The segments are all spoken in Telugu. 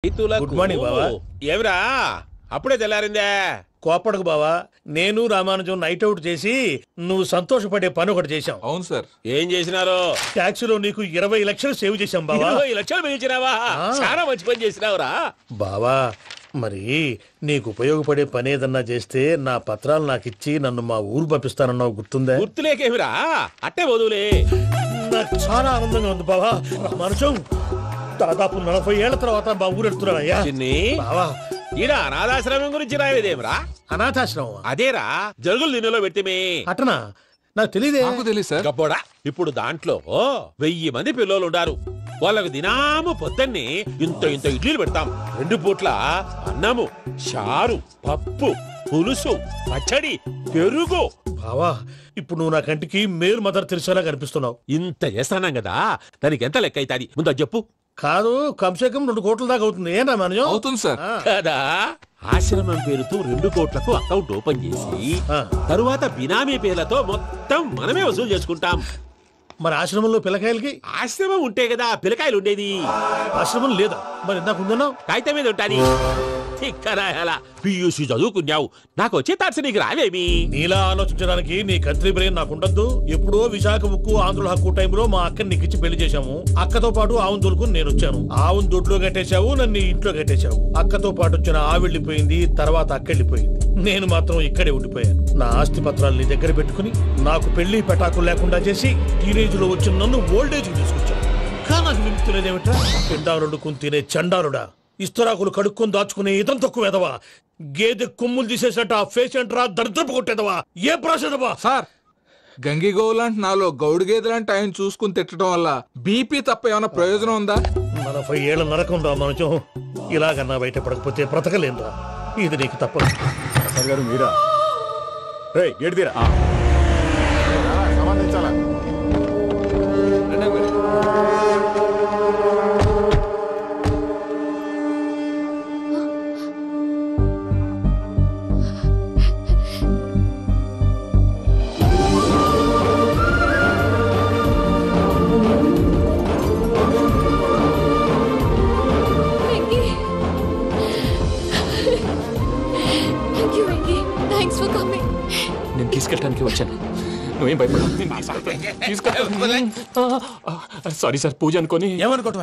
గుడ్ మార్నింగ్ బావా. ఏమిరా అప్పుడే తెల్లారిందే? కోపడకు బావా, నేను రామానుజం నైట్ అవుట్ చేసి నువ్వు సంతోషపడే పని ఒకటి చేశాం. అవును సార్. ఏం చేసినారు? ట్యాక్సీలో నీకు 20 లక్షలు సేవ్ చేశాం బావా. 20 లక్షలు మిగిల్చినావా? చాలా మంచి పని చేసినావురా బావా. మరి నీకు ఉపయోగపడే పని ఏదన్నా చేస్తే నా పత్రాలు నాకు ఇచ్చి నన్ను మా ఊరు పంపిస్తానన్నావు, గుర్తుందా? గుర్తులేకేమిరా, అట్టే వదులే. నాకు చాలా ఆనందంగా ఉంది బావా. రామానుజం దాదాపు 40 ఏళ్ల తర్వాత మా ఊరు వెళ్తున్నానయ్యా. బావా, ఈడ అనాథాశ్రమం గురించి రాయలేదేమిరా? అనాథాశ్రమం అదేరా, జరుగులు దీనిలో పెట్టిమే. అటనా? నాకు తెలియదే. నాకు తెలియదు సార్. గబ్బోడా, ఇప్పుడు దాంట్లో 1000 మంది పిల్లలు ఉండారు. వాళ్ళకు దినాము పొద్దున్నే ఇంత ఇంత ఇడ్లీలు పెడతాం. 2 పూట్ల అన్నము, చారు, పప్పు, పులుసు, పచ్చడి, పెరుగు. బావా, ఇప్పుడు నువ్వు నా కంటికి మేలు మదర్ తెరిసేలా కనిపిస్తున్నావు. ఇంత చేస్తానం కదా, దానికి ఎంత లెక్క అవుతుంది ముందు అది చెప్పు. కాదు, కంసే కం 2 కోట్ల దాకా అవుతుంది. ఏం రామానుజం? అవుతుంది సార్. కదా, ఆశ్రమం పేరుతో 2 కోట్లకు అకౌంట్ ఓపెన్ చేసి తరువాత బినామీ పేర్లతో మొత్తం మనమే వసూలు చేసుకుంటాం. మరి ఆశ్రమంలో పిల్లకాయలకి? ఆశ్రమం ఉంటే కదా పిల్లకాయలు ఉండేది. ఆశ్రమం లేదా? మరి ఇందాక ఉందన్నావు. కాగితం మీద ఉంటాది. ఇక్కడ పియూసీ చదువుకున్నావు, నాకు వచ్చే తాట్స్ నీకు రావేమి? నీలా ఆలోచించడానికి నీ కత్రి బ్రెయిన్ నాకు ఉండద్దు. ఎప్పుడో విశాఖ ఉక్కు ఆంధ్రుల హక్కు టైంలో మా అక్కని నీకు ఇచ్చి పెళ్లి చేశాము. అక్కతో పాటు ఆవును దొడుకు నేను వచ్చాను. ఆవును దొడ్లో కట్టేశావు, నన్ను ఇంట్లో కట్టేశావు. అక్కతో పాటు వచ్చిన ఆవిళ్ళిపోయింది, తర్వాత అక్కెళ్ళిపోయింది. నేను మాత్రం ఇక్కడే ఉండిపోయాను. నా ఆస్తి పత్రాలు నీ దగ్గర పెట్టుకుని నాకు పెళ్లి పెటాకులు లేకుండా చేసి టీనేజ్ లో వచ్చిన నన్ను ఓల్డేజ్ తీసుకొచ్చావు. కానీ నాకు విముక్తులేదేమిట్రా? పిండారుడు తినే చండారుడా, ఇస్తరాకులు కడుక్కొని దాచుకునే ఇతం తక్కువ ఎదవా, గేదె కొమ్ములు తీసేసట ఆ ఫేషెంట్ రా, దరిద్రపు కొట్టేదవా, ఏ ప్రాసెదవా? సార్, గంగిగోవులాంటి నాలో గౌడు గేదెలాంటి ఆయన చూసుకుని తిట్టడం వల్ల బీపీ తప్ప ఏమైనా ప్రయోజనం ఉందా? 40 ఏళ్ల నరకం రా మనచం. ఇలాగన్నా బయటపడకపోతే బ్రతకలేనురా. ఇది నీకు తప్పదు. గారు మీరా? గేడిదీరా సమాధించాలా? నేను తీసుకెళ్ళడానికి వచ్చాను, నువ్వేం భయపడవు. సారీ సార్, పూజ అనుకోని. ఏమనుకోవటం?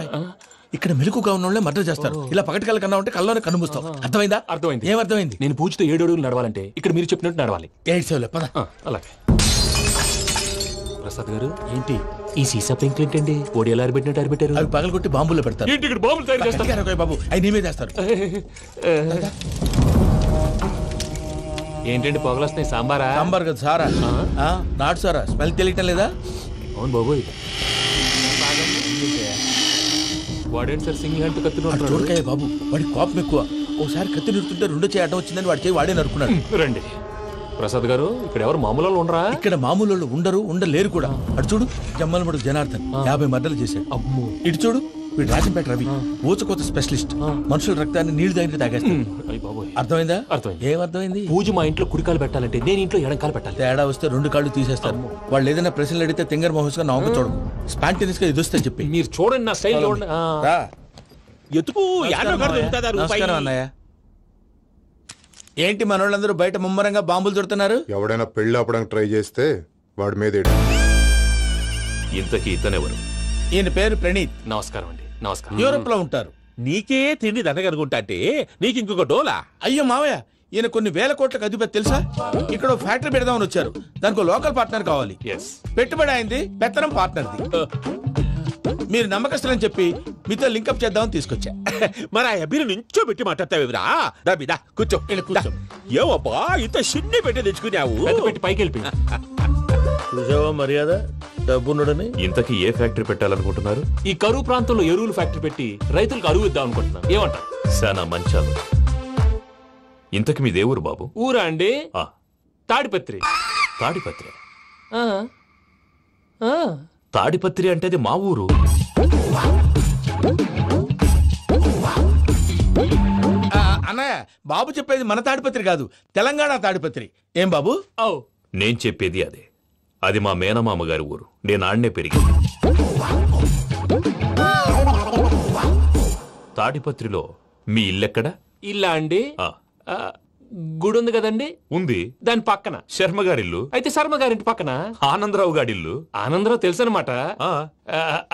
ఇక్కడ మెలకుగా ఉన్న వాళ్ళే మర్డర్ చేస్తారు. ఇలా పగటి కళ్ళ కన్నా ఉంటే కళ్ళలోనే కనుమూస్తావు. అర్థమైందా? అర్థమైంది. ఏమర్థమైంది? నేను పూజతో 7 అడుగులు నడవాలంటే ఇక్కడ మీరు చెప్పినట్టు నడవాలి. 8 సేవలే పద. అలాగే. ప్రసాద్ గారు, ఏంటి ఈ సీసా పెంకులు ఏంటండి? ఓడి ఎలా అరబెట్టినట్టు అరబెట్టారు? అవి పగలగొట్టి బాంబుల్లో పెడతారు. ఏంటి ఇక్కడ బాంబులు తయారు చేస్తారు? బాబు, అవి నేమే చేస్తారు. ఏంటండి పొగలొస్తున్నాయి? సాంబారా? సాంబార్ కదా సారా, నాటు సారా. స్మెల్ తెలియటం లేదా? అవును బాబోయ్. వాడేంటి సార్ సింగిల్ హ్యాండ్ కత్తి చూడకాయ బాబు, వాడి కోపం ఎక్కువ. ఒకసారి కత్తి నిరుతుంటే 2 చేయడం వచ్చిందని వాడి చేయి వాడే నరుకున్నాడు. రండి ప్రసాద్ గారు, ఇక్కడ ఎవరు మామూలు ఉండరా? ఇక్కడ మామూలు వాళ్ళు ఉండరు, ఉండలేరు కూడా. అటు చూడు, జమ్మలమడు జనార్దన్ 50 మర్డర్లు చేశాడు. అమ్మో. ఇటు చూడు, వీడు రాజంపేట రవి, ఊచకోత స్పెషలిస్ట్. మనుషుల రక్తాన్ని నీళ్లు దగ్గర తాగేస్తాడు. అర్థమైందా? అర్థమైంది. ఏమర్థమైంది? పూజ మా ఇంట్లో కుడికాలు పెట్టాలంటే నేను ఇంట్లో ఎడంకాలు పెట్టాలి. తేడా వస్తే 2 కాళ్ళు తీసేస్తారు. వాళ్ళు ఏదైనా ప్రశ్నలు అడిగితే తింగర్ మహోస్ గా నవ్వు చూడకు. స్పాంటేనియస్ గా ఎదుస్తా చెప్పి. మీరు చూడండి నా స్టైల్. ఎతుకు నమస్కారం అన్నయ్య. ఏంటి మనోళ్ళందరూ బయట ముమ్మరంగా బాంబులు దొరుకుతున్నారు? ఎవడైనా పెళ్లి ఆపడానికి ట్రై చేస్తే వాడి మీద ఇంతకీ ఇతనెవరు? ఈయన పేరు ప్రణీత్. నమస్కారం అండి. నమస్కారం. యూరోప్ లో ఉంటారు. నీకే తిండి దండగనుకుంటా అంటే నీకు ఇంకొక డోలా? అయ్యో మావయ్య, ఈయన కొన్ని వేల కోట్లకు అధిపతి తెలుసా? ఇక్కడ ఫ్యాక్టరీ పెడదామని వచ్చారు. దానికి లోకల్ పార్ట్నర్ కావాలి. పెట్టుబడి అయింది, పెత్తనం పార్ట్నర్ది. మీరు నమ్మకస్తులని చెప్పి మీతో లింకప్ చేద్దామని తీసుకొచ్చా. మరి ఆ అబ్బిని నుంచో పెట్టి మాట్లాడతావురా? దాబిదా కూర్చో. ఏవబ్బా ఇంత చిన్ని పెట్టి తెచ్చుకున్నావు? పెట్టి పైకి వెళ్ళిపోయి చూసావా మర్యాద, డబ్బున్నడని. ఇంతకీ ఏ ఫ్యాక్టరీ పెట్టాలనుకుంటున్నారు? ఈ కరువు ప్రాంతంలో ఎరువులు ఫ్యాక్టరీ పెట్టి రైతులకు అరువు ఇద్దాం అనుకుంటున్నారు. ఏమంటారు? శానా మంచాలు. ఇంతకి మీ దేవురు బాబు? ఊరా అండి? తాడిపత్రి. తాడిపత్రి? తాడిపత్రి అంటే అది మా ఊరు. అన్నయ్య, బాబు చెప్పేది మన తాడిపత్రి కాదు, తెలంగాణ తాడిపత్రి. ఏం బాబు? నేను చెప్పేది అదే. అది మా మేనమామ గారి ఊరు. నేను ఆడనే పెరిగింది. తాడిపత్రిలో మీ ఇల్లెక్కడ? ఇల్లా అండి? ఆ, ఆ, గుడి ఉంది కదండి, ఉంది. దాని పక్కన. శర్మ గారిల్లు. అయితే శర్మ గారింటి పక్కన ఆనందరావు గారిల్లు. ఆనందరావు తెలుసు అనమాట. ఆ,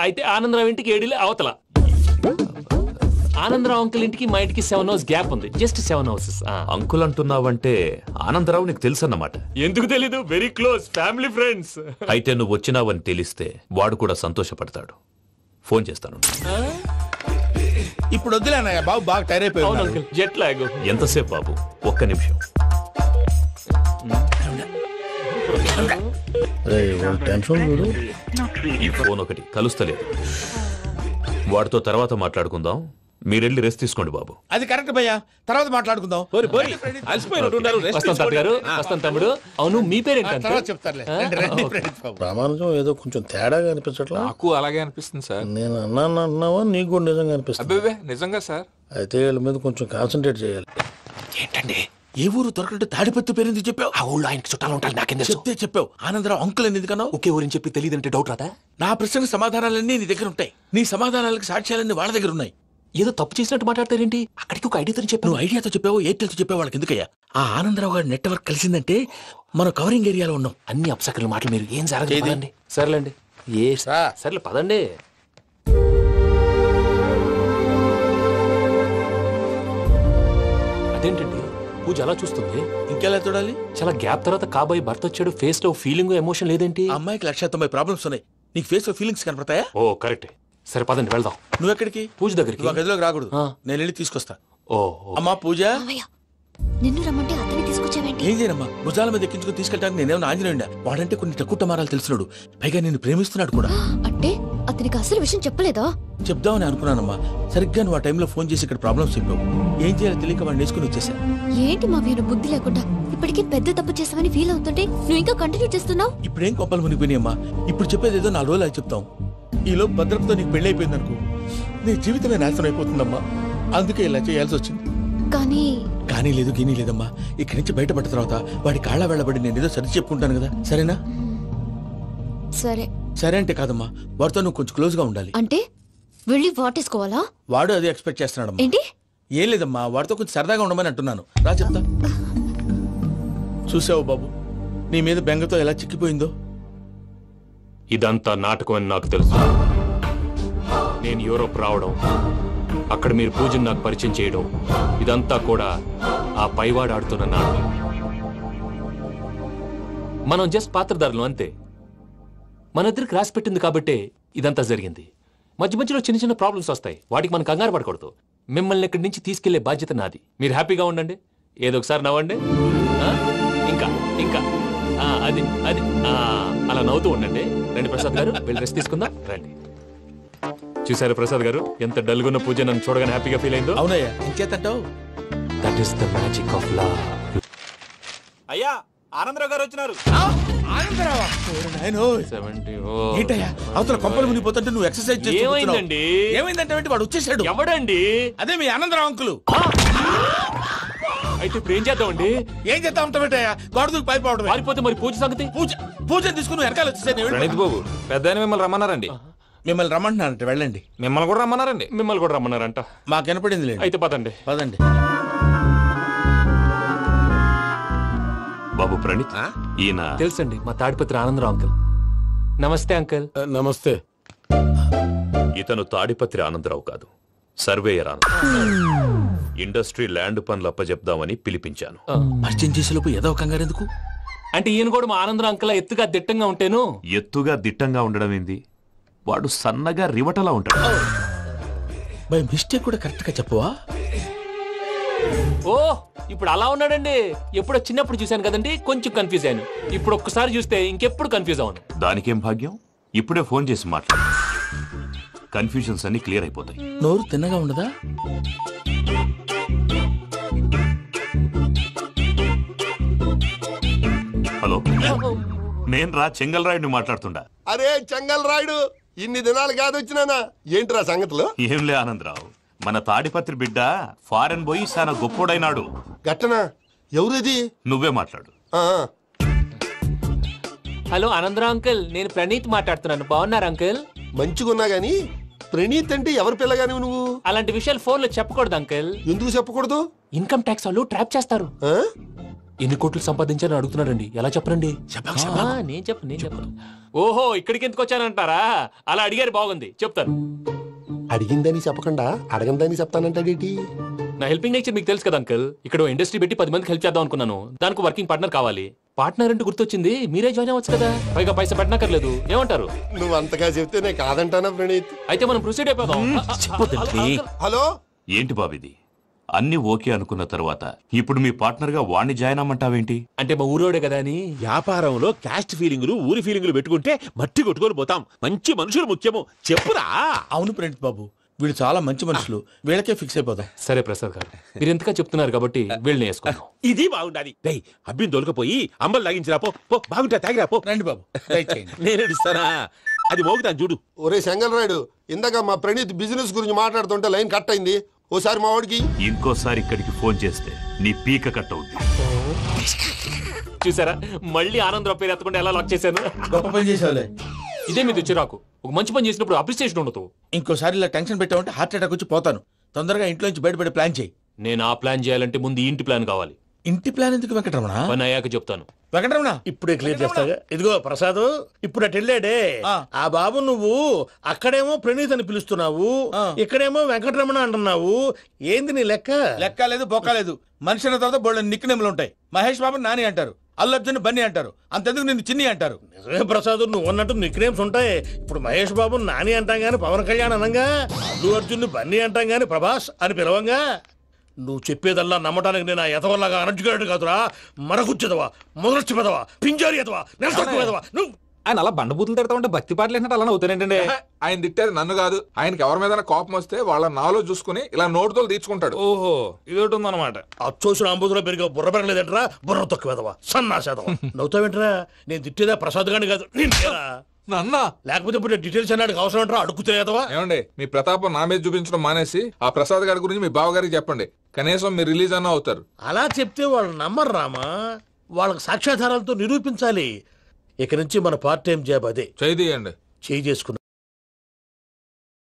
అయితే ఆనందరావు ఇంటికి 7 ఇల్లు అవతల. ఆనందరావు అంకుల్ ఇంటికి మా ఇంటికి 7 హౌస్ గ్యాప్ ఉంది, జస్ట్ 7 హౌసెస్. అంకుల్ అంటున్నావంటే ఆనందరావు నీకు తెలుసన్నమాట. ఎందుకు తెలీదు, వెరీ క్లోజ్ ఫ్యామిలీ ఫ్రెండ్స్. అయితే నువ్వు వచ్చినావని తెలిస్తే వాడు కూడా సంతోషపడతాడు. ఫోన్ చేస్తాను. ఇప్పుడు వద్దులే అన్నయ్య, బాబు బాగా టైర్ అవును అయిపోయి అంకుల్, జెట్ లాగ్. ఎంతసేపు బాబు? ఒక్క నిమిషం. ఈ ఫోన్ ఒకటి కలుస్తలేదు. వాడితో తర్వాత మాట్లాడుకుందాం. మీరెళ్ళి రెస్ట్ తీసుకోండి బాబు. అది కరెక్ట్ భయ్యా, తర్వాత మాట్లాడుకుందాం. అలసిపోయినట్టున్నారు. rest వస్తాం తాత గారు, వస్తాం తమ్ముడు. అవును, మీ పేరేంటి తర్వాత చెప్తారులే. రండి, ఫ్రెండ్స్ బాబు. ప్రామాణికం ఏదో కొంచెం తేడాగా అనిపించట్లా. నాకు అలాగే అనిపిస్తుంది సార్. నేను అన్నాను అంటున్నావా, నీకు కూడా నిజంగా అనిపిస్తుంది. అబ్బే నిజంగా సార్. అయితే వీళ్ళ మీద కొంచెం కాన్సన్ట్రేట్ చేయాలి. ఏంటండి ఏ ఊరు దొరకట్టు తాడిపత్రి పేరు ఎందుకు చెప్పావు? ఆ ఊళ్ళో ఆయనకి చుట్టాలు ఉంటారు, నాకేం తెలుసు. చెప్తే చెప్పావు. ఆనందరావు అంకుల్ అని ఎందుకన్నావు? ఒకే ఊరిని చెప్పి తెలియదంటే డౌట్ రాదా? నా ప్రశ్నకు సమాధానాలన్నీ నీ దగ్గర ఉంటాయి. నీ సమాధానాలకు సాక్ష్యాలన్నీ వాళ్ళ దగ్గర ఉన్నాయి. ఏదో తప్పు చేసినట్టు మాట్లాడతారేంటి? అక్కడికి ఒక ఐడియాతో చెప్పాను. నువ్వు ఐడియాతో చెప్పావు, ఎయిర్టెల్తో చెప్పావు, వాళ్ళకి ఎందుకయ్యా? ఆ ఆనందరావు గారి నెట్వర్క్ కలిసిందంటే మనం కవరింగ్ ఏరియాలో ఉన్నాం. అన్ని అప్సకర్ల మాటలు మీరు ఏం జరగదు. ఏది? పదండి. సర్లేండి. సర్లే పదండి. అదేంటండి పూజ అలా చూస్తుంది? ఇంకెలా చూడాలి? చాలా గ్యాప్ తర్వాత కాబోయే భర్త వచ్చాడు, ఫేస్ లో ఫీలింగ్ ఎమోషన్ లేదేంటి? ఆ అమ్మాయికి 190 ప్రాబ్లమ్స్ ఉన్నాయి. నీకు ఫేస్ లో ఫీలింగ్స్ కనపడతాయా? ఓ కరెక్ట్. సరే పదండి వెళ్దాం. నువ్వు ఎక్కడికి? పూజ దగ్గరికి. నువ్వు ఆ గదిలోకి రాకూడదు, ఆ. నేను వెళ్ళి తీసుకొస్తా. ఓ అమ్మా పూజ, మావయ్య, నిన్ను రమ్మంటే అతన్ని తీసుకొచ్చావేంటి? ఏం చేయనమ్మా, భుజాల మీద ఎక్కించుకుని తీసుకెళ్ళడానికి నేనేమన్నా ఆంజనేయుడా? వాడంటే కొన్ని తక్కువ టమారాలు తెలిసినాడు, పైగా నిన్ను ప్రేమిస్తున్నాడు కూడా. అంటే అతనికి అసలు విషయం చెప్పలేదా? చెప్దామని అనుకున్నానమ్మా, సరిగ్గా నువ్వు ఆ టైంలో ఫోన్ చేసి ఇక్కడ ప్రాబ్లమ్స్ చెప్పావు. ఏం చేయాలో తెలియక వాడిని నేర్చుకుని వచ్చేసా. ఏంటి మావయ్య బుద్ధి లేకుండా? ఇప్పటికే పెద్ద తప్పు చేసావని ఫీల్ అవుతుంటే నువ్వు ఇంకా కంటిన్యూ చేస్తున్నావు. ఇప్పుడేం కొప్పలు మునిగిపోయినాయమ్మా. ఇప్పుడు చెప్పేది ఏదో 4 రోజులు అది చెప్తాం. ఈలో భద్రతతో నీకు పెళ్లి అయిపోయింది అనుకో, నీ జీవితమే నాశనం అయిపోతుందమ్మా. అందుకే ఇలా చేయాల్సి వచ్చింది. కానీ లేదు గీనీ లేదమ్మా. ఇక్కడి నుంచి బయటపడ్డ తర్వాత వాడి కాళ్ళ వెళ్ళబడి నేను ఏదో సరి చెప్పుకుంటాను కదా, సరేనా? సరే. సరే అంటే కాదమ్మా, వాడితో నువ్వు కొంచెం క్లోజ్ గా ఉండాలి. అంటే వెళ్ళి వాటేసుకోవాలా? వాడు అదే ఎక్స్పెక్ట్ చేస్తున్నాడమ్మా. ఏంటి? ఏం లేదమ్మా, వాడితో కొంచెం సరదాగా ఉండమని అంటున్నాను. రా చెప్తా. చూసావు బాబు, నీ మీద బెంగతో ఎలా చిక్కిపోయిందో. ఇదంతా నాటకం అని నాకు తెలుసు. నేను యూరోప్ రావడం, అక్కడ మీరు పూజను నాకు పరిచయం చేయడం, ఇదంతా కూడా ఆ పైవాడు ఆడుతున్న నాటకం. మనం జస్ట్ పాత్రధారులు అంతే. మన ఇద్దరికి రాసి పెట్టింది కాబట్టే ఇదంతా జరిగింది. మధ్య మధ్యలో చిన్న చిన్న ప్రాబ్లమ్స్ వస్తాయి, వాటికి మనం కంగారు పడకూడదు. మిమ్మల్ని ఇక్కడి నుంచి తీసుకెళ్లే బాధ్యత నాది. మీరు హ్యాపీగా ఉండండి, ఏదో ఒకసారి నవ్వండి. ఆ? ఇంకా ఇంకా అది అది అలా నవ్వుతూ ఉండండి. రండి ప్రసాద్ గారు, వెళ్ళి రెస్ట్ తీసుకుందాం. రండి. చూసారు ప్రసాద్ గారు, ఎంత డల్గున్న పూజ నన్ను చూడగానే హ్యాపీగా ఫీల్ అయిందో? అవునయ్యా, ఇంకేతంటావు? That is the magic of love. అయ్యా ఆనందరావు గారు వచ్చినారు. ఏంటయ్యా అవతల కొంపలు మునిగిపోతుంటే నువ్వు ఎక్సర్సైజ్ చేస్తూ కూర్చున్నావు. ఏమైందండి? ఏమైందంటే వాడు వచ్చేసాడు. ఎవడండి? అదే మీ ఆనందరావు అంకులు. అయితే ఇప్పుడు ఏం చేద్దామండి? ఏం చేస్తా ఉంటావేటయ్యా, గొడవకు పైపోవడం. పారిపోతే మరి పూజ సంగతి? పూజ తీసుకుని వెనకాల వచ్చేసాను. ప్రణీత్ బాబు, పెద్ద మిమ్మల్ని రమ్మన్నారండి. మిమ్మల్ని రమ్మంటున్నారంట, వెళ్ళండి. మిమ్మల్ని కూడా రమ్మన్నారండి. మిమ్మల్ని కూడా రమ్మన్నారంట. మాకు వినపడింది లేదు. అయితే పదండి. పదండి. బాబు ప్రణీత్, ఈయన తెలుసండి, మా తాడిపత్రి ఆనందరావు అంకుల్. నమస్తే అంకుల్. నమస్తే. ఇతను తాడిపత్రి ఆనందరావు కాదు, సర్వేయర్ ఆనందరావు. ఇండస్ట్రీ ల్యాండ్ పనులు అప్పజెప్దామని పిలిపించాను. పరిచయం చేసేలోపు ఏదో కంగారు ఎందుకు? అంటే ఈయన కూడా మా ఆనందరావు అంకుల్ ఎత్తుగా దిట్టంగా ఉంటాను. ఎత్తుగా దిట్టంగా ఉండడం ఏంది, వాడు సన్నగా రివటలా ఉంటాడు. బై మిస్టేక్ కూడా కరెక్ట్ గా చెప్పవా? ఓ ఇప్పుడు అలా ఉన్నాడండి. ఎప్పుడో చిన్నప్పుడు చూశాను కదండి, కొంచెం కన్ఫ్యూజ్ అయ్యాను. ఇప్పుడు ఒక్కసారి చూస్తే ఇంకెప్పుడు కన్ఫ్యూజ్ అవును. దానికేం భాగ్యం, ఇప్పుడే ఫోన్ చేసి మాట్లాడు. కన్ఫ్యూజన్స్ అన్ని క్లియర్ అయిపోతాయి. నోరు తిన్నగా ఉండదా? హలో, నేను రా చెంగల్రాయుడిని మాట్లాడుతుండా. అరే చెంగల్ రాయుడు, ఇన్ని దినాలు కాదు వచ్చినానా? ఏంట్రా సంగతులు? ఏంలే ఆనందరావు, మన తాడిపత్రి బిడ్డ ఫారెన్ పోయి చాలా గొప్పోడైనాడు. గట్టనా? ఎవరిది? నువ్వే మాట్లాడు. హలో ఆనందరావు అంకుల్, నేను ప్రణీత్ మాట్లాడుతున్నాను. బాగున్నారు అంకుల్? మంచిగున్నా గాని ప్రణీత్ అంటే ఎవరి పిల్లగాని నువ్వు? అలాంటి విషయాలు ఫోన్ లో చెప్పకూడదు అంకిల్. ఎందుకు చెప్పకూడదు? ఇన్కమ్ ట్యాక్స్ వాళ్ళు ట్రాప్ చేస్తారు. ఎన్ని కోట్లు సంపాదించాలని అడుగుతున్నారండి, ఎలా చెప్పరండి? నేను చెప్పను. ఓహో, ఇక్కడికి ఎందుకు వచ్చానంటారా? అలా అడిగారు, బాగుంది, చెప్తాను. అడిగిందని చెప్పకుండా అడగందని చెప్తానంటాడేటి? నా హెల్పింగ్ నేచర్ మీకు తెలుసు కదా అంకల్. ఇక్కడ ఇండస్ట్రీ పెట్టి 10 మందికి హెల్ప్ చేద్దాం అనుకున్నాను. దానికి వర్కింగ్ పార్ట్నర్ కావాలి. పార్ట్నర్ అంటే గుర్తొచ్చింది, మీరే జాయిన్ అవ్వచ్చు కదా, పైగా పైసా పెట్టనక్కర్లేదు. ఏమంటారు? నువ్వు అంతగా చెప్తే నేను కాదంటానా ప్రణీత్? అయితే మనం ప్రొసీడ్ అయిపోదాం. హలో, ఏంటి బాబిది? అన్ని ఓకే అనుకున్న తర్వాత ఇప్పుడు మీ పార్ట్నర్ గా వాణ్ణి జాయిన్ అమ్మంటావేంటి? అంటే మా ఊరోడే కదా అని. వ్యాపారంలో క్యాస్ట్ ఫీలింగులు ఊరి ఫీలింగులు పెట్టుకుంటే మట్టి కొట్టుకొని పోతాం. మంచి మనుషులు ముఖ్యము, చెప్పురా. అవును ప్రణీత్ బాబు, వీళ్ళు చాలా మంచి మనుషులు, వీళ్ళకే ఫిక్స్ అయిపోదాం. సరే ప్రసాద్ గారు, మీరు ఎంతగా చెప్తున్నారు కాబట్టి వీళ్ళని వేసుకున్నాం. ఇది బాగుండాలి. డై అబ్బిని తోలుకపోయి అంబలు తాగించిరా పో. బాగుంటా, తాగిరా పో. రండి బాబు, దయచేయండి. నేను ఇస్తానా? అది మోగుతాను చూడు. ఒరే సెంగల్ రాయుడు, ఇందాక మా ప్రణీత్ బిజినెస్ గురించి మాట్లాడుతుంటే లైన్ కట్ అయింది. ఓసారి మా వాడికి ఇంకోసారి ఇక్కడికి ఫోన్ చేస్తే నీ పీక కట్ అవుద్ది. చూసారా, మళ్ళీ ఆనందరావు పేరు ఎత్తకుండా ఎలా లాక్ చేశాను. గొప్ప పని చేసేవాళ్ళే. ఇదే మీ చిరాకు. ఒక మంచి పని చేసినప్పుడు అప్రిసియేషన్ ఉండదు. ఇంకోసారి ఇలా టెన్షన్ పెట్టామంటే హార్ట్ అటాక్ వచ్చి పోతాను. తొందరగా ఇంట్లో నుంచి బయటపడే ప్లాన్ చేయి. నేను ఆ ప్లాన్ చేయాలంటే ముందు ఇంటి ప్లాన్ కావాలి. ఇంటి ప్లాన్ ఎందుకు వెంకటరమణ? పని అయ్యాక చెప్తాను. వెంకటరమణ ఇప్పుడే క్లియర్ చేస్తాగా. ఇదిగో ప్రసాద్, ఇప్పుడు అటు వెళ్ళాడే ఆ బాబు, నువ్వు అక్కడేమో ప్రణీత్ అని పిలుస్తున్నావు, ఇక్కడేమో వెంకటరమణ అంటున్నావు. ఏంది నీ లెక్క? లెక్క లేదు, బొక్క లేదు. మనిషి అన్న తర్వాత బోళ్ళ నిక్ నేమ్లు ఉంటాయి. మహేష్ బాబు నాని అంటారు, అల్లు అర్జున్ బన్నీ అంటారు, అంతెందుకు నిన్ను చిన్ని అంటారు. నిజమే ప్రసాద్, నువ్వు అన్నట్టు నిక్ నేమ్స్ ఉంటాయి. ఇప్పుడు మహేష్ బాబు నాని అంటాం గాని పవన్ కళ్యాణ్ అనంగా, అల్లు అర్జున్ బన్నీ అంటాం గాని ప్రభాస్ అని పిలవంగా. నువ్వు చెప్పేదల్లా నమ్మటానికి నేను ఎతవల్లాగా అనర్జుకేటెడ్ కాదురా. మరగుచ్చదవా, మొదలచ్చి పెదవా, పింజారి ఎదవా, నెలసొక్కు పెదవా. నువ్వు ఆయన అలా బండబూతులు తిడతా ఉంటే భక్తి పాటలు ఏంటంటే అలా అవుతానంటే. ఆయన తిట్టేది నన్ను కాదు, ఆయనకి ఎవరి మీద కోపం వస్తే వాళ్ళ నాలో చూసుకుని ఇలా నోటుతో తీర్చుకుంటాడు. ఓహో, ఇదొకటి ఉందన్నమాట. అచ్చోసిన అంబుధులో పెరిగే బుర్ర పెరగలేదంటరా, బుర్ర తొక్కు పెదవా, సన్నాసేదవా. నవ్వుతావేంట్రా? నేను తిట్టేదా ప్రసాద్ గాని కాదు, నన్నా. లేకపోతే ఇప్పుడు డీటెయిల్స్ అన్నాడు అవసరం అంటారా? అడుగుతాయేదవా. ఏమండి, మీ ప్రతాపం నా మీద చూపించడం మానేసి ఆ ప్రసాద్ గారి గురించి మీ బావగారికి చెప్పండి. కనీసం మీరు రిలీజ్ అన్న అవుతారు. అలా చెప్తే వాళ్ళు నమ్మరు రామా. వాళ్ళకి సాక్ష్యాధారాలతో నిరూపించాలి. ఇక నుంచి మన పార్ట్ టైం జాబ్ అదే. చేయండి. చేయి చేసుకున్నా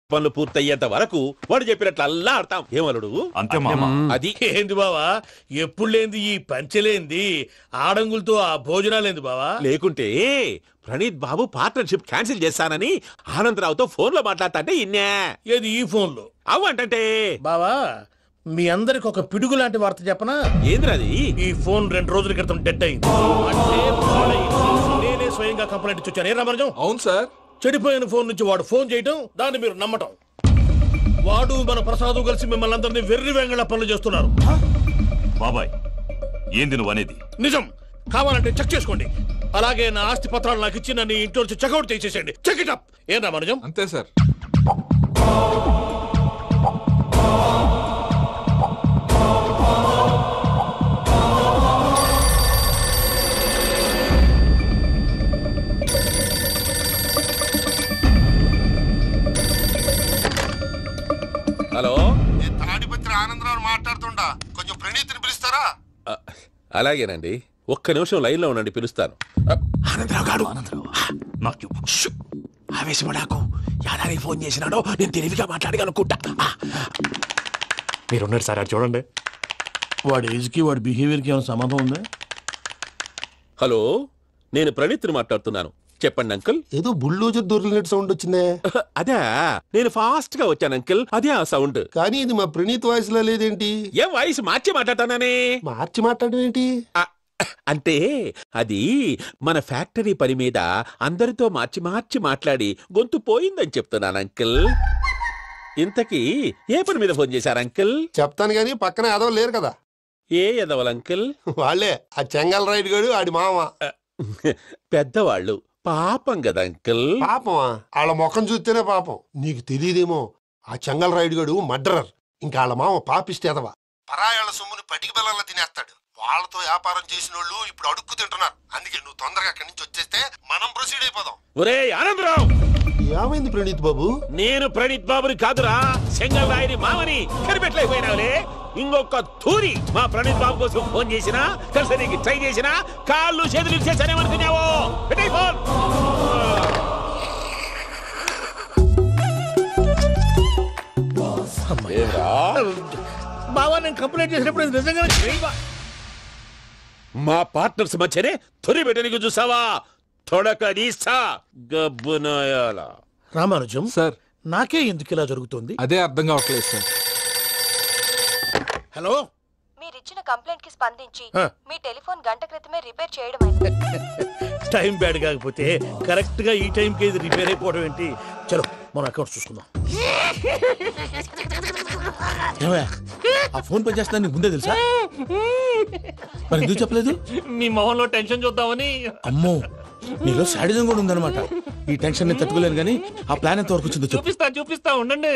పనులు పూర్తయ్యేంత వరకు వాడు చెప్పినట్లు అల్లా ఆడతాం. ఏమలుడు అంతే మామ. అది ఏంది బావా, ఎప్పుడు లేంది ఈ పంచలేంది, ఆడంగులతో ఆ భోజనాలేంది బావా? లేకుంటే ప్రణీత్ బాబు పార్ట్నర్షిప్ క్యాన్సిల్ చేస్తానని ఆనందరావుతో ఫోన్ లో మాట్లాడతాంటే ఇన్నే. ఏది ఈ ఫోన్ లో? అవ్వంటే బావా, మీ అందరికి ఒక పిడుగు లాంటి వార్త చెప్పనా? ఏంద్రది? ఈ ఫోన్ 2 రోజుల క్రితం డెడ్ అయింది. అంటే నేనే స్వయంగా కంప్లైంట్ ఇచ్చి వచ్చాను. ఏ రామరాజం? అవును సార్. చెడిపోయిన ఫోన్ నుంచి వాడు ఫోన్ చేయటం, దాన్ని మీరు నమ్మటం. వాడు మన ప్రసాదు కలిసి మిమ్మల్ని అందరినీ వెర్రి వెంగళ పనులు చేస్తున్నారు. బాబాయ్, ఏంది నువ్వు అనేది? నిజం. కావాలంటే చెక్ చేసుకోండి. అలాగే నా ఆస్తి పత్రాలు నాకు ఇచ్చి నన్ను ఇంట్లో నుంచి చెక్అౌట్ చేసేసండి. Check it up. ఏం రామరాజం? అంతే సార్. హలో, నేను తాడిపత్రి ఆనందరావు మాట్లాడుతుండా, కొంచెం ప్రణీత్ని పిలుస్తారా? అలాగేనండి, ఒక్క నిమిషం లైన్ లో ఉండండి, పిలుస్తాను. ఆనందరావు గాడు, నాకు ఆవేశపడాకు. యాదానికి ఫోన్ చేసినాడో నేను తెలివిగా మాట్లాడగలనుకుంటా. మీరున్నారు సార్, అది చూడండి. వాడి ఏజ్కి వాడి బిహేవియర్కి ఏమైనా సంబంధం ఉందా? హలో, నేను ప్రణీత్ని మాట్లాడుతున్నాను. చెప్పండి అంకుల్. ఏదో బుల్డోజర్ దొరికినట్టు సౌండ్ వచ్చిందే. అదే, నేను ఫాస్ట్ గా వచ్చాను అంకుల్, అదే ఆ సౌండ్. కానీ ఇది మా ప్రణీత్ వాయిస్ లో లేదేంటి? ఏ వాయిస్ మార్చి మాట్లాడతాననే? మార్చి మాట్లాడడం ఏంటి? అంటే అది మన ఫ్యాక్టరీ పని మీద అందరితో మార్చి మార్చి మాట్లాడి గొంతు పోయిందని చెప్తున్నాను అంకుల్. ఇంతకీ ఏ పని మీద ఫోన్ చేశారు అంకుల్? చెప్తాను గానీ పక్కన ఎదవ లేరు కదా. ఏ ఎదవలు అంకుల్? వాళ్ళే, ఆ చెంగల్ రైడ్ గడు ఆడి మామ. పెద్దవాళ్ళు, పాపం కదా అంకుల్. పాపమా? వాళ్ళ ముఖం చూస్తేనే పాపం. నీకు తెలియదేమో, ఆ చెంగల్ రైడ్ గడు మర్డరర్. ఇంకా వాళ్ళ మామ పాపిస్తేదవా. పరాయాళ్ళ సొమ్ముని పటికి బెల్లంలో తినేస్తాడు. వాళ్ళతో వ్యాపారం చేసిన వాళ్ళు ఇప్పుడు అడుక్కు తింటున్నారు. అందుకే నువ్వు తొందరగా అక్కడి నుంచి వచ్చేస్తే మనం ప్రొసీడ్ అయిపోదాం. ఒరే ఆనందరావు! ఏమైంది ప్రణీత్ బాబు? నేను ప్రణీత్ బాబుని కాదురా, సెంగల్ రాయని మామని. కనిపెట్టలేకపోయినావులే. ఇంకొక తూరి మా ప్రణీత్ బాబు కోసం ఫోన్ చేసినా, కలిసి నీకు ట్రై చేసినా, కాళ్ళు చేతులు ఇచ్చేసానేమనుకున్నావో. పెట్టే ఫోన్. బావా నేను కంప్లైంట్ చేసినప్పుడు ఇది నిజంగానే చేయవా? మా పార్ట్నర్స్ మధ్యనే తొలి పెట్టడానికి చూసావా? తొడక నీస్తా గబ్బునాయాల. రామానుజం సార్ నాకే ఎందుకు ఇలా జరుగుతుంది? అదే అర్థం కావట్లేదు సార్. హలో, మీరిచ్చిన కంప్లైంట్ కి స్పందించి ఆ. మీ టెలిఫోన్ గంట క్రితమే రిపేర్ చేయడమైంది. టైం బ్యాడ్ కాకపోతే కరెక్ట్ గా ఈ టైంకి ఇది రిపేర్ అయిపోవడం ఏంటి? చలో మన అకౌంట్ చూసుకుందాం. ఏమయ్యా, ఆ ఫోన్ పనిచేస్తున్నా నీకు ముందే తెలుసా? మరి ఎందుకు చెప్పలేదు? మీ మొహంలో టెన్షన్ చూద్దామని. అమ్మో, నీలో శాడిజం కూడా ఉందన్నమాట. ఈ టెన్షన్ నేను తట్టుకోలేను కానీ ఆ ప్లాన్ ఎంత వరకు వచ్చిందో చెప్పు. చూపిస్తా ఉండండి.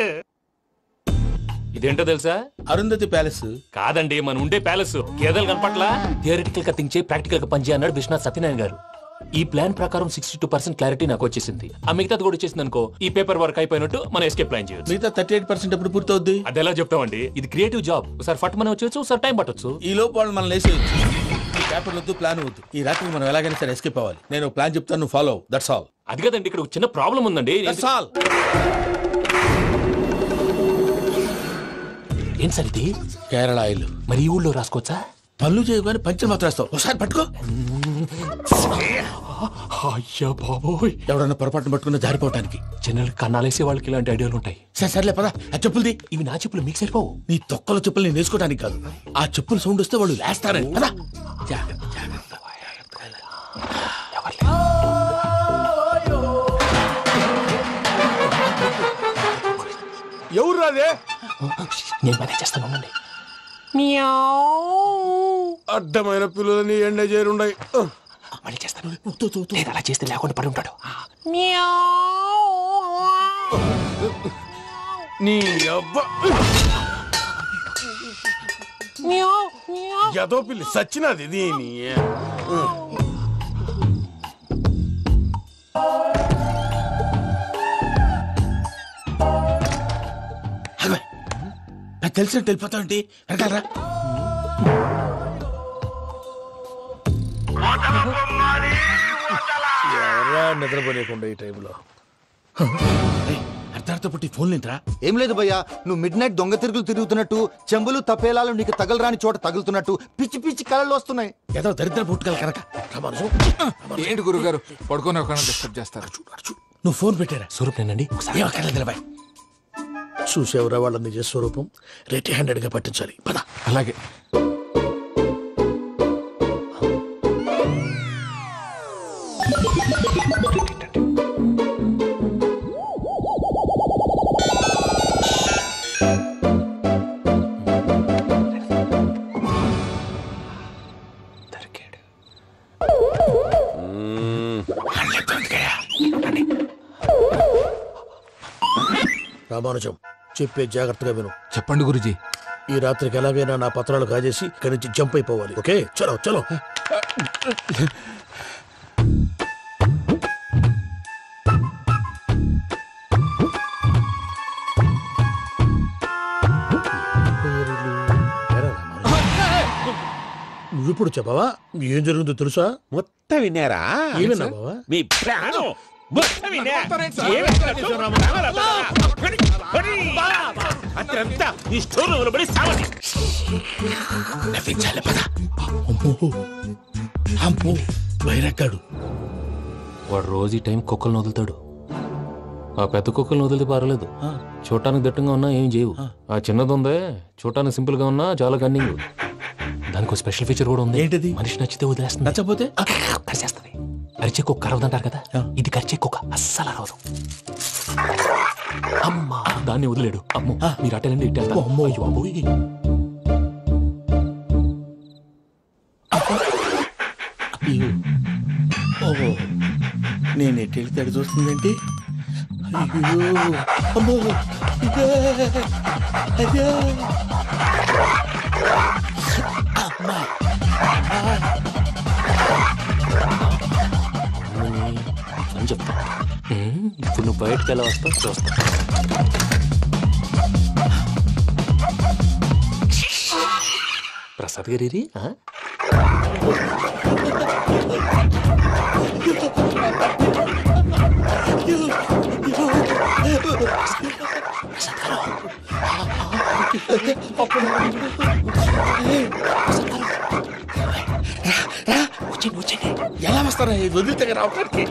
ఇదేంటో తెలుసా? అరుంధతి ప్యాలెస్ కాదండి, మన ఉండే ప్యాలెస్. గేదెలు కనపట్లా? థియరిటికల్ గా థింక్ చేయి, ప్రాక్టికల్ గా పనిచేయి అన్నాడు విశ్వనాథ్ సత్యనారాయణ గారు. ఈ ప్లాన్ ప్రకారం 62% క్లారిటీ నాకు వచ్చేసింది. ఆ మిగతాది కూడా వచ్చేసింది అనుకో, ఈ పేపర్ వర్క్ అయిపోయినట్టు మనం ఎస్కేప్ ప్లాన్ చేయొచ్చు. మిగతా 38% ఎప్పుడు పూర్తవుద్ది? అది ఎలా చెప్తామండి? ఇది క్రియేటివ్ జాబ్. ఒకసారి ఫట్ మనం వచ్చేచ్చు, ఒకసారి టైం పట్టొచ్చు. ఈ లోపు వాళ్ళు మనం లేసేయచ్చు. ఈ పేపర్ వద్దు, ప్లాన్ వద్దు. ఈ రాత్రికి మనం ఎలాగైనా సరే ఎస్కేప్ అవ్వాలి. నేను ప్లాన్ చెప్తాను, నువ్వు ఫాలో. That's all. అది కదండి, ఇక్కడ ఒక చిన్న ప్రాబ్లం ఉందండి. That's all. ఏం సార్ ఇది? కేరళ ఆయిల్. మరి ఈ ఊళ్ళో రాసుకోవచ్చా? పనులు చేయగానే పంచర్ మాత్రం వేస్తావు. ఒకసారి పట్టుకో. అయ్యా బాబోయ్, ఎవడన్నా పొరపాటున పట్టుకున్న జారిపోవటానికి. జనరల్ కన్నాలేసే వాళ్ళకి ఇలాంటి ఐడియాలు ఉంటాయి. సర్లే పదా. ఆ చెప్పులది. ఇవి నా చెప్పులు మీకు సరిపోవు. నీ తొక్కల చెప్పులు నేను వేసుకోవడానికి కాదు, ఆ చెప్పులు సౌండ్ వస్తే వాళ్ళు లేస్తారని. పదా. ఎవరు రాదే? నేను పదే చేస్తాను, ఉండండి. అడ్డమైన పిల్లలని ఎండ చేరుండయి. మళ్ళీ చేస్తాను. లేదు, అలా చేస్తే లేకుండా పడి ఉంటాడు. నీ అబ్బ ఎదో పిల్లి సచ్చినది దీని. నాకు తెలిసినట్టు వెళ్ళిపోతావంటే వెనకాలరా. ఎవరా నిద్రపోలేకుండా ఈ టైంలో? అర్ధార్థ పుట్టి ఫోన్ లేంట్రా. ఏం లేదు భయ్యా, నువ్వు మిడ్ నైట్ దొంగ తిరుగులు తిరుగుతున్నట్టు, చెంబులు తపేలాలు నీకు తగలరాని చోట తగులుతున్నట్టు పిచ్చి పిచ్చి కళలు వస్తున్నాయి. ఏదో దరిద్ర పుట్టుకల కనుక. ఏంటి గురుగారు పడుకొని ఒక డిస్టర్బ్ చేస్తారు? నువ్వు ఫోన్ పెట్టారా? స్వరూప్ నేనండి. ఏమక్కర్లేదు. చూసేవరా వాళ్ళ నిజ స్వరూపం. రెట్టి హ్యాండెడ్ గా పట్టించాలి. పద. అలాగే. రామానుజం చెప్పే జాగ్రత్తగా విను. చెప్పండి గురుజీ. ఈ రాత్రికి ఎలాగైనా నా పత్రాలు కాజేసి ఇక్కడి నుంచి జంప్ అయిపోవాలి. ఓకే, చలో చలో. నువ్విప్పుడు చెప్పవా ఏం జరిగిందో తెలుసా? మొత్తం విన్నారా? ఏమన్నా బావా? మీ ప్లాను మొత్తం విన్నా. అత్రంతా ఈ స్టోర్ రూమ్ లో పడి సావండి. నవ్వించాలి. పద. అమ్మో వైరక్కాడు. వాడు రోజు ఈ టైం కుక్కలను వదులుతాడు. ఆ పెద్ద కుక్కలను వదిలితే పర్వాలేదు, చూడటానికి దట్టంగా ఉన్నా ఏం చేయవు. ఆ చిన్నది ఉందే, చూడటానికి సింపుల్ గా ఉన్నా చాలా కన్నింగ్. దానికి ఒక స్పెషల్ ఫీచర్ కూడా ఉంది. ఏంటిది? మనిషి నచ్చితే వదిలేస్తుంది, నచ్చపోతే కరిచేస్తుంది. అరిచే కుక్క అరవదంటారు కదా, ఇది కరిచే కుక్క అస్సలు అరవదు. అమ్మా, దాన్ని వదిలేడు. అమ్మో, మీరు అటెండి ఇటు వెళ్తారు. అమ్మో, అయ్యో బాబోయ్. ఓహో, నేను ఎటు వెళ్తే అటు చూస్తుందేంటి? అయ్యో అమ్మో, ఇదే అదే. అమ్మా అని చెప్తా. ఇప్పుడు నువ్వు బయటకు ఎలా వస్తావు చూస్తా. ప్రసాద్ గారి ఎలా వస్తారా వదిలితే రావడానికి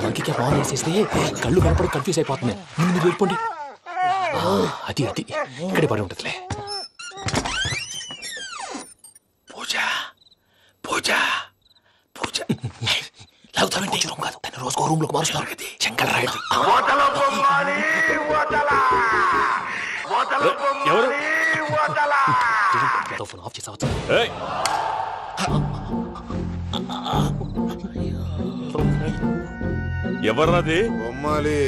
మంకికి బాగా వేసేస్తే కళ్ళు కనపడి కన్ఫ్యూజ్ అయిపోతున్నాయి. ముందు మీరు వెళ్ళిపోండి. అది అది ఇక్కడే పడి ఉంటుందిలే. పూజ పూజ పూజ లాగుతామంటే రూమ్ కాదు, తన రోజుకో రూమ్ లోకి మారుస్తున్నారు కదా. శంకర్ రాయుడు ఎవరు ఫోన్ ఆఫ్ చేసావచ్చు. ఎవర్రాది? బొమ్మాలి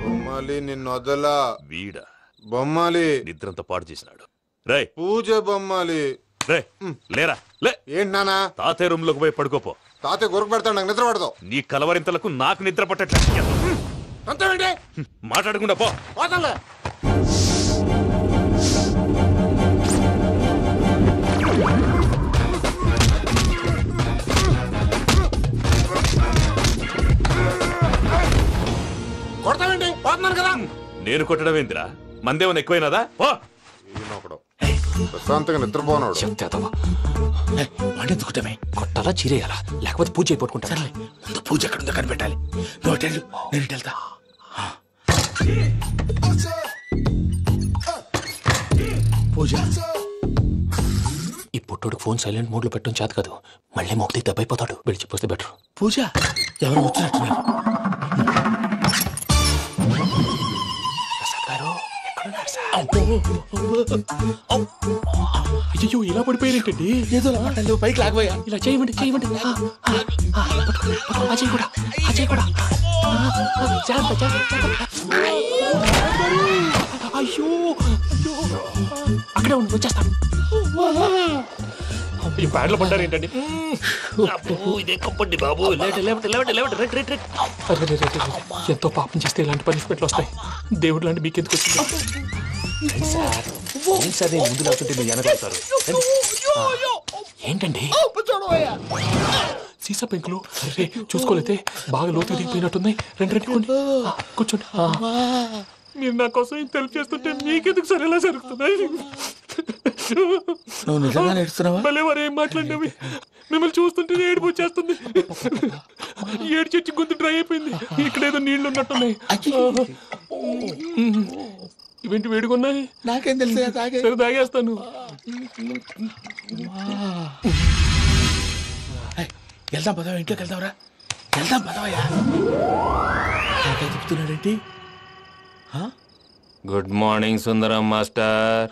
బొమ్మాలి నిన్ను వదలా. వీడ బొమ్మాలి నిద్రంతా పాడు చేసినాడు. రే పూజ బొమ్మాలి. రే లేరా లే. ఏంటి నానా? తాతయ్య రూమ్ లోకి పోయి పడుకోపో. తాతయ్య గొరకు పెడతాడు, నాకు నిద్ర పడతావు. నీ కలవరింతలకు నాకు నిద్ర పట్టట్లేదు. అంతేంటి? మాట్లాడకుండా పో. కొడతావేంటి? పోతున్నాను కదా. నేను కొట్టడం ఏంటిరా? మందేమన్నా ఎక్కువైనదా? పో. ప్రశాంతంగా నిద్రపోనాడు. వండెందుకుంటామే? కొట్టాలా చీరేయాలా లేకపోతే పూజ అయిపోట్టుకుంటా. సరే ముందు పూజ ఎక్కడ ఉందో కనిపెట్టాలి. నువ్వు వెళ్ళు, నేను వెళ్తా. పూజ ఈ పుట్టోడు ఫోన్ సైలెంట్ మోడ్ లో పెట్టడం చేత కాదు. మళ్ళీ మొక్కి దెబ్బైపోతాడు. వెళ్ళి చెప్పొస్తే బెటర్. పూజ ఎవరు వచ్చినట్టున్నారు. అయ్యో ఇలా పడిపోయినట్టండి. ఏదో పైకి లాగబోయా. ఇలా చేయమండి చేయమండి. అజయ్ కూడా అజయ్ కూడా అయ్యో అక్కడే ఉండి వచ్చేస్తాను. ఈ బ్యాడ్లో పడ్డారు ఏంటండి? ఎంతో పాపం చేస్తే ఇలాంటి పనిష్మెంట్లు వస్తాయి. దేవుడు లాంటి మీకెందుకు వచ్చింది? సరే ముందు లేకుంటే మీరు వెనకాడతారు. ఏంటండి సీసా పెంకులు చూసుకోలేతే బాగా లోతు దిగిపోయినట్టున్నాయి. రెండు కూర్చోండి. మీరు నా కోసం ఇంత హెల్ప్ చేస్తుంటే మీకెందుకు సరే ఎలా జరుగుతున్నాయి? నువ్వు నిజంగా నేర్చున్నావా? భలే వారు ఏం మాట్లాడినవి. మిమ్మల్ని చూస్తుంటే ఏడుపు వచ్చేస్తుంది. ఏడ్చి గొంతు డ్రై అయిపోయింది. ఇక్కడేదో నీళ్లు ఉన్నట్టున్నాయి. ఇవేంటి వేడుకున్నాయి? నాకేం తెలుసు. సరే తాగేస్తాను. వెళ్దాం పదవా, ఇంట్లోకి వెళ్దాంరా. వెళ్దాం పదవయ్యా. నాకే చెప్తున్నాడేంటి? గుడ్ మార్నింగ్ సుందరం మాస్టర్.